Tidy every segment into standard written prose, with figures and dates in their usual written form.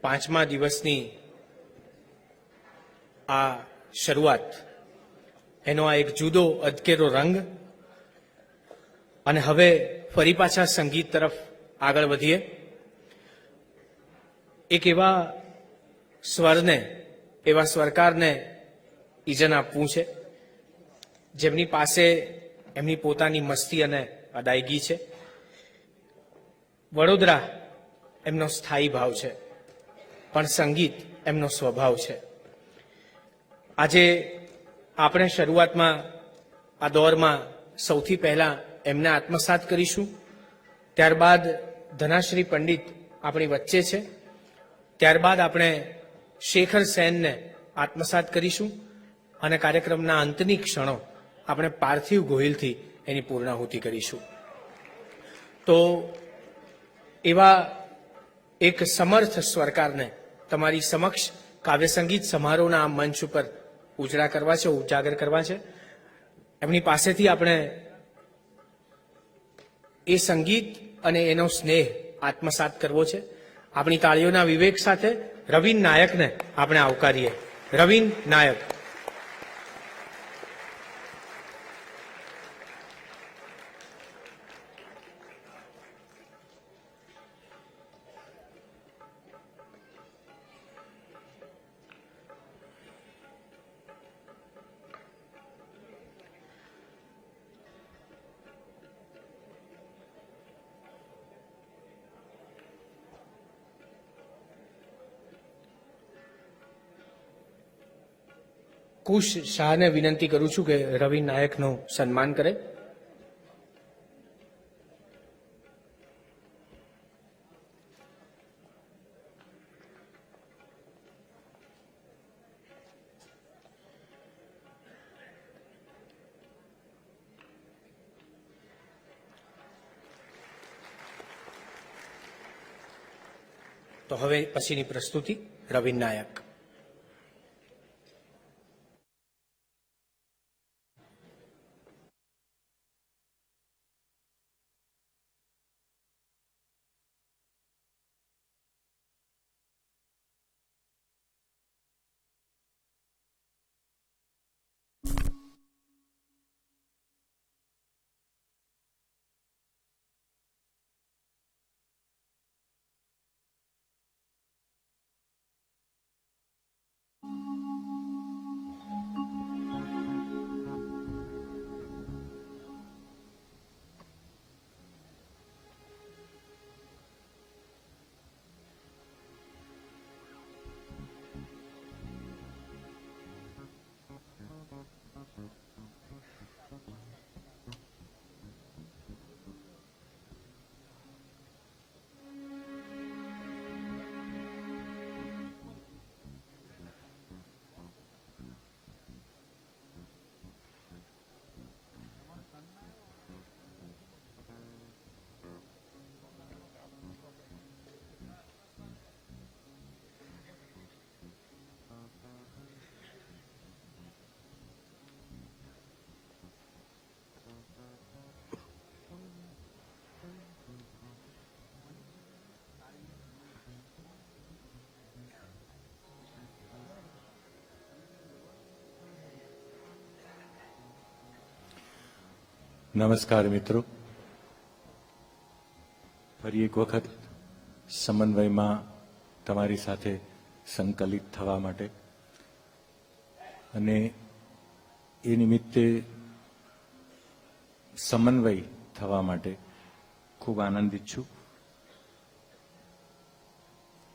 પાંચમા દિવસની આ શરૂઆત, એનો આ એક જુદો અદકેરો રંગ, અને હવે ફરી પાછા સંગીત તરફ આગળ વધીએ. એક એવા સ્વરને, એવા સ્વરકારને ઇજન આપવું છે જેમની પાસે એમની પોતાની મસ્તી અને અદાયગી છે. વડોદરા એમનો સ્થાયી ભાવ છે, પણ સંગીત એમનો સ્વભાવ છે. આજે આપણે શરૂઆતમાં આ દોરમાં સૌથી પહેલા એમને આત્મસાત કરીશું. ત્યારબાદ ધનાશ્રી પંડિત આપણી વચ્ચે છે. ત્યારબાદ આપણે શેખર સેનને આત્મસાત કરીશું અને કાર્યક્રમના અંતની ક્ષણો આપણે પાર્થિવ ગોહિલથી એની પૂર્ણાહુતિ કરીશું. તો એવા એક સમર્થ સ્વરકારને તમારી સમક્ષ કાવ્ય સંગીત સમારોહના આ મંચ ઉપર ઉજાગર કરવા છે. એમની પાસેથી આપણે એ સંગીત અને એનો સ્નેહ આત્મસાત કરવો છે. આપણી તાળીઓના વિવેક સાથે રવિન નાયકને આપણે આવકારીએ. રવિન નાયક. કુશ શાહને વિનંતી કરું છું કે રવિ નાયકનું સન્માન કરે. તો હવે પછીની પ્રસ્તુતિ રવિ નાયક. નમસ્કાર મિત્રો, ફરી એક વખત સમન્વયમાં તમારી સાથે સંકલિત થવા માટે અને એ નિમિત્તે સમન્વય થવા માટે ખૂબ આનંદિત છું.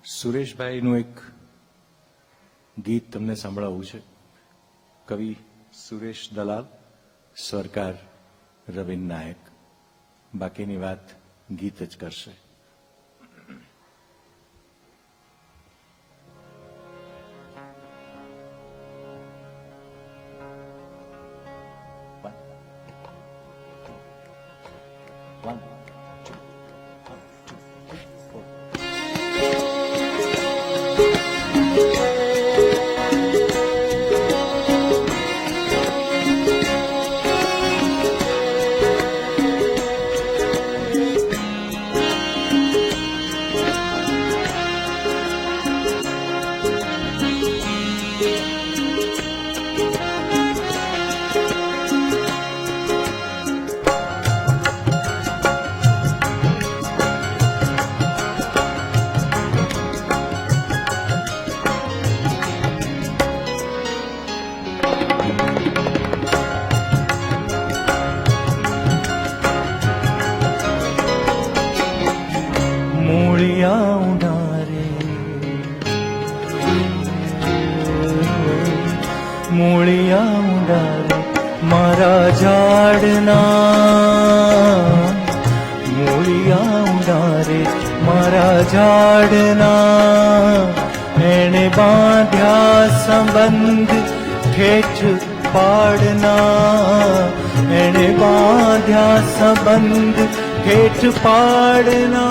સુરેશભાઈનું એક ગીત તમને સંભળાવવું છે. કવિ સુરેશ દલાલ, સ્વરકાર રવિન નાયક. બાકીની વાત ગીત જ કરશે. ઝાડના મૂળિયા ઉડારે મારા ઝાડના એણે બાંધ્યા સંબંધ ઠેઠ પાડના એણે બાંધ્યા સંબંધ ઠેઠ પાડના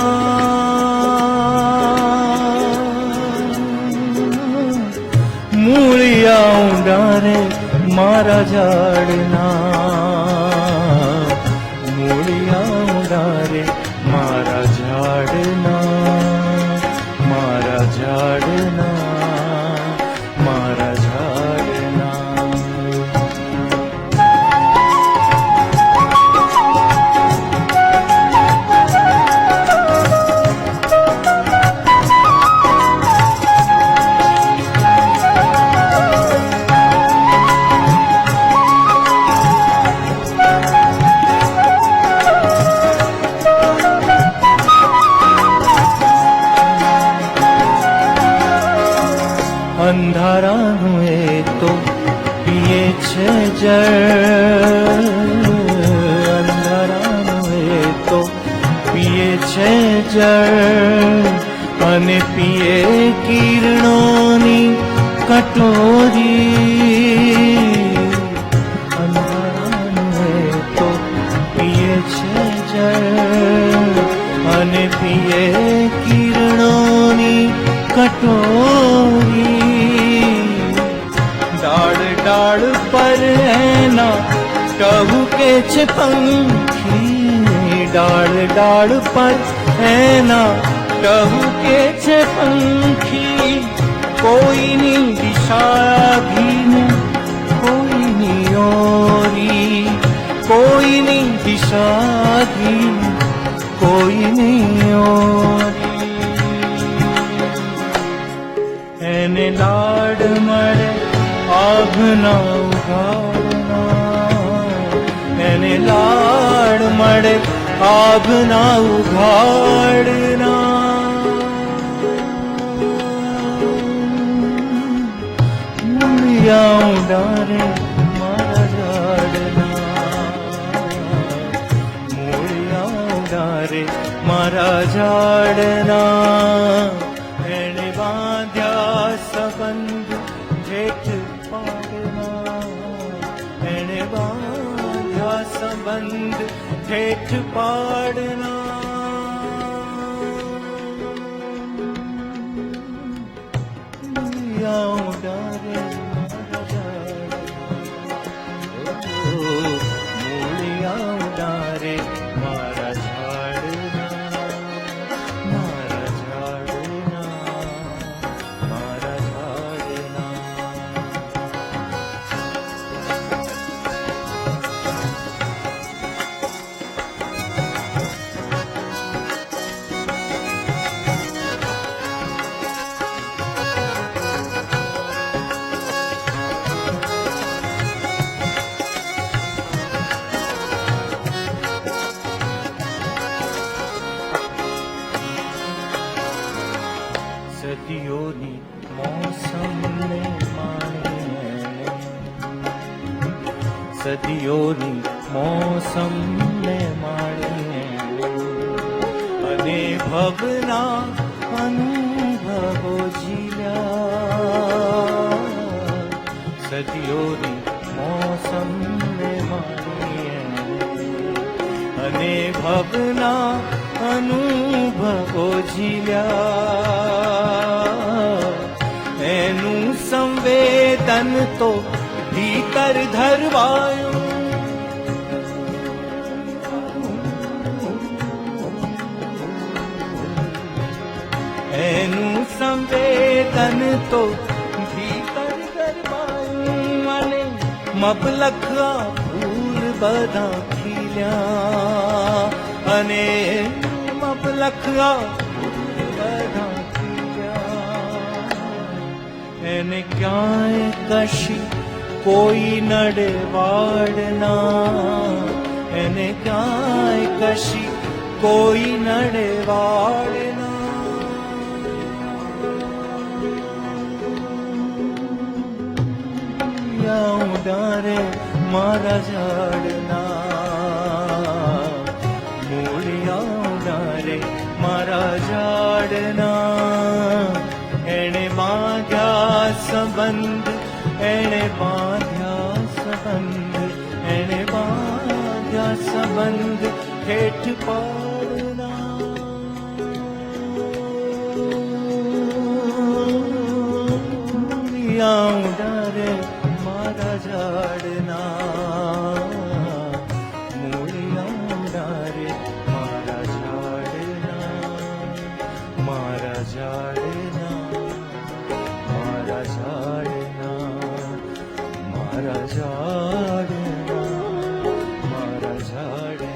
મૂળિયા ઉડારે મારા ઝાડના મૂળિયા ઉડારે મારા ઝાડના મારા ઝાડના મારા ઝાડના અંધારાનું એ તો પીએ છે જળ અંધારાનું એ તો પીએ છે જળ અને પીએ કિરણોની કટોરી અંધારાનું એ તો પીએ છે જળ અને પીએ કિરણોની કટોરી ડાળ ડાળ પર એના ટહુકે છે પંખી ડાળ ડાળ પર એના ટહુકે છે પંખી કોઈની દિશા ઘીને કોઈની ઓરી કોઈની દિશા ઘીને કોઈની ઓરી એને લાડ મળે આભના ઉઘાડના એને લાડ મળે આભના ઉઘાડના મૂળિયા ઉડારે મારા ઝાડના મૂળિયા ઉડારે મારા ઝાડના એને બાંધ્યા સંબંધ ઠેઠ પાડના એને બાંધ્યા સંબંધ ઠેઠ પાડના મૂળિયા ઉડારે મૂળિયા ઉડારે મારા ઝાડના મારા ઝાડના મારા ઝાડના સદીઓની મોસમને માણીને સદીઓની મોસમને માણીને અને ભવના અનુભવો જીવ્યા સદીઓની મોસમને માણીને અને ભવના અનુભવો જીવ્યા એનું સંવેદન તો ભીતર ધરવાયું એનું સંવેદન તો ભીતર ધરવાયું અને મબલખા ફૂલ બધા ખીલ્યા અને મબલખા બધા એને ક્યાંય કશી કોઈ નડે વાડના એને ક્યાંય કશી કોઈ નડે વાડના ઉડારે મારા ઝાડના ઝાડના એણે બાંધ્યા સંબંધ, એણે બાંધ્યા સંબંધ, એણે બાંધ્યા સંબંધ હેઠ પાડના. મૂળિયા રે મારા ઝાડના, મૂળિયા રે મારા ઝાડના, મારા ઝાડના, મારા ઝાડના, મારા ઝાડના, મારા ઝાડના.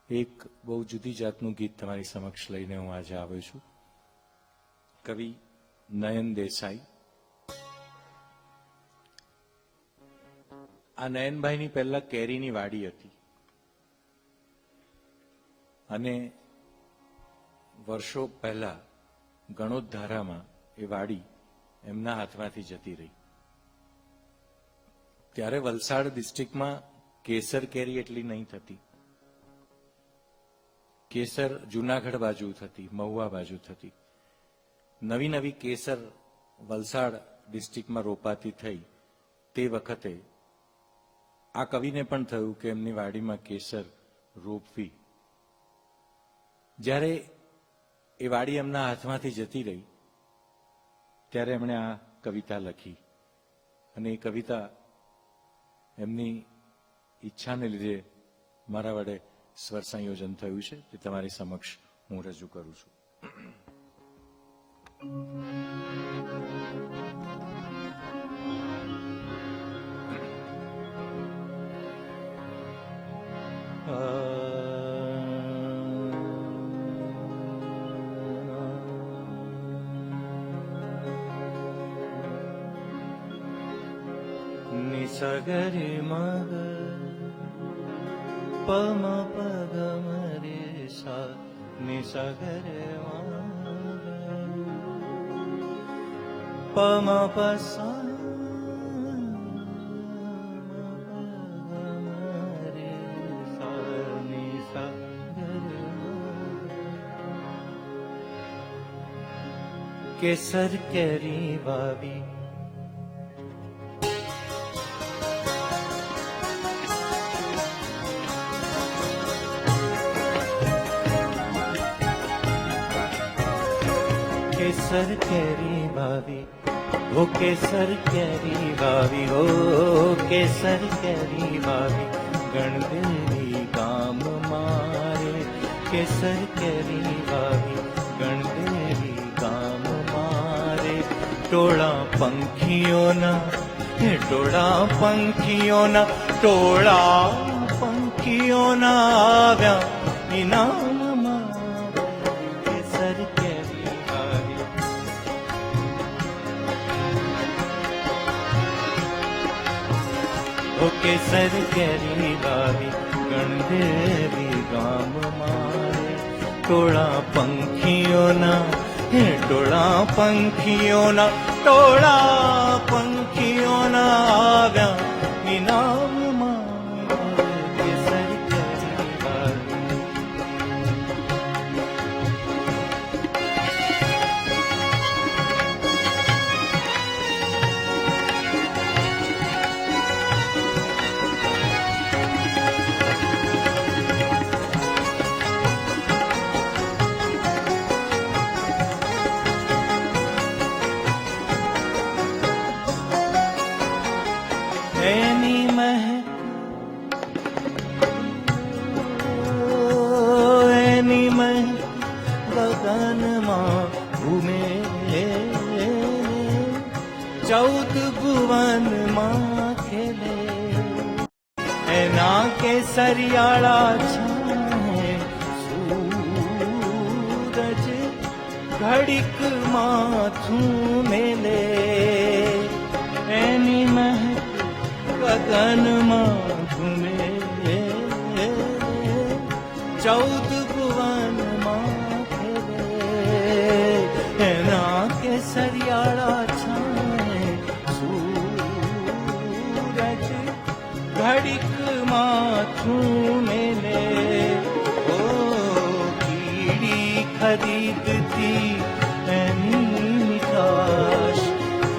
એક બહુ જુદી જાતનું ગીત તમારી સમક્ષ લઈને હું આજે આવ્યો છું. કવિ નયન દેસાઈ. આ નયનભાઈની પહેલા કેરીની વાડી હતી અને વર્ષો પહેલા ગણોદધારામાં એ વાડી એમના હાથમાંથી જતી રહી. ત્યારે વલસાડ ડિસ્ટ્રિક્ટમાં કેસર કેરી એટલી નહીં થતી. કેસર જુનાગઢ બાજુ થતી, મહુવા બાજુ થતી. નવી નવી કેસર વલસાડ ડિસ્ટ્રિક્ટમાં રોપાતી થઈ તે વખતે આ કવિને પણ થયું કે એમની વાડીમાં કેસર રોપવી. જ્યારે એ વાડી એમના હાથમાંથી જતી રહી ત્યારે એમણે આ કવિતા લખી અને એ કવિતા એમની ઈચ્છાને લીધે મારા વડે સ્વર સંયોજન થયું છે, તે તમારી સમક્ષ હું રજૂ કરું છું. નિસગરે મગ પમ પગમ રે સા, નિસગરે મગ પમ પસા રે સા, નિસગરે કેસર કેરી વાવી કેસર કેરી વાવી, ઓ કેસર કેરી વાવી, ઓ કેસર કેરી વાવી ગણદેવી ગામ મારે. કેસર કેરી વાવી ગણદેવી ગામ મારે. ટોળા પંખીઓના, ટોળા પંખીઓના, ટોળા પંખીઓના આવ્યા ઇનામ મારે. કેસર કેરી વાવી, ઓ કેસર કેરી વાવી ગણદેવી ગામ મારે. ટોળા પંખીઓના, ટોળા પંખીઓના, ટોળા પંખીઓના આવ્યા ઇનામ મારે. કેસર કેરી વાવી, એની મહેક, એની મહેક ગગનમાં ઘૂમે. 14 ભુવનમાં ખેલે. એના કેસરિયાળા છાંય સૂરજ ઘડીક માથું મેલે. એની મહેક ગગનમાં ઘૂમે. 14 ભુવનમાં ખેલે એના કેસરિયાળા છાણે સૂરજ ઘડીક માથું મેલે ઓ કીડી ખરીદતી એની મીઠાશ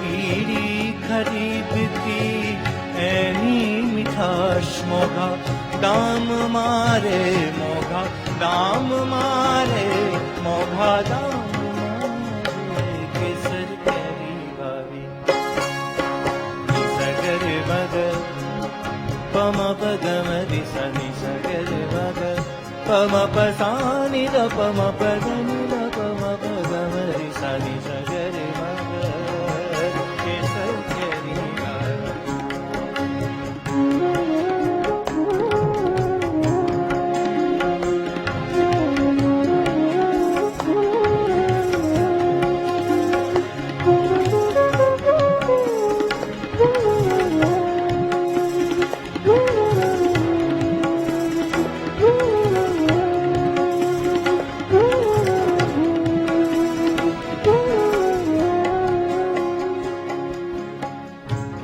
કીડી ખરીદતી એની મીઠાશ મોઘા દામ મારે મોઘા દામ મારે મોઘા દામ મારે કેસર કેરી વાવી સગર મગર પમ પગમરી સની સગર મગર પમ પસાની દ પમ પગની દ પમ પગમરી સની સગર મગર કેસર કેરી વાવી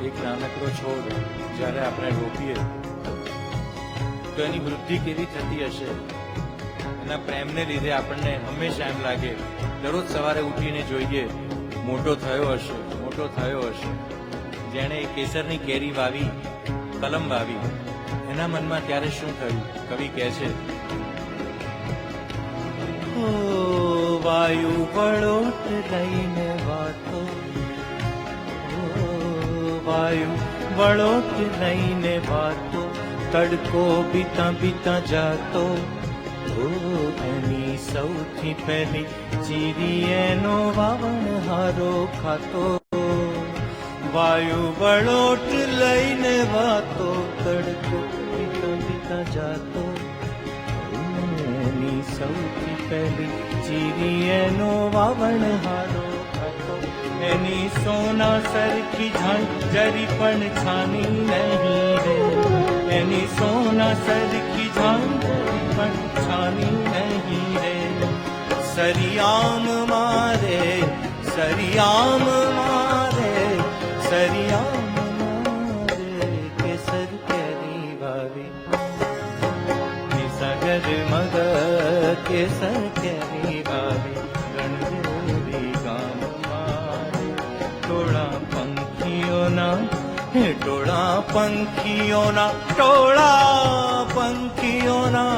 એક નાનકડો છોડ જ્યારે આપણે રોપીએ તો એની વૃદ્ધિ કેવી થતી હશે એના પ્રેમને લીધે આપણને હંમેશા એમ લાગે દરરોજ સવારે ઉઠીને જોઈએ મોટો થયો હશે જેણે કેસરની કેરી વાવી કલમ વાવી એના મનમાં ત્યારે શું થયું કવિ કહે છે ઓ વાયુ વળોટ લઈને વાતો ઓ વાયુ વળોટ લઈને વાતો તડકો બીતા બીતા જાતો ઓ એની સૌથી પહેલી ચીરી એનો વાવણ હારો ખાતો વાયુ વળોટ લઈને વાતો તડકો બીતા બીતા જાતો એની સૌથી પહેલી ચીરી એનો વાવણ હારો ખાતો એની સોના સરખી જરી પણ છાની નહીં રે એની સોના સરખી જરી પણ છાની નહીં રે સરિયામ મારે સરિયામ મારે સરિયામ મારે કેસર કેરી વાવી સગર મગ કેસર કેરી વાવી ગણદેવી ગામ મારે ટોળા પંખીઓના ટોળા પંખીઓના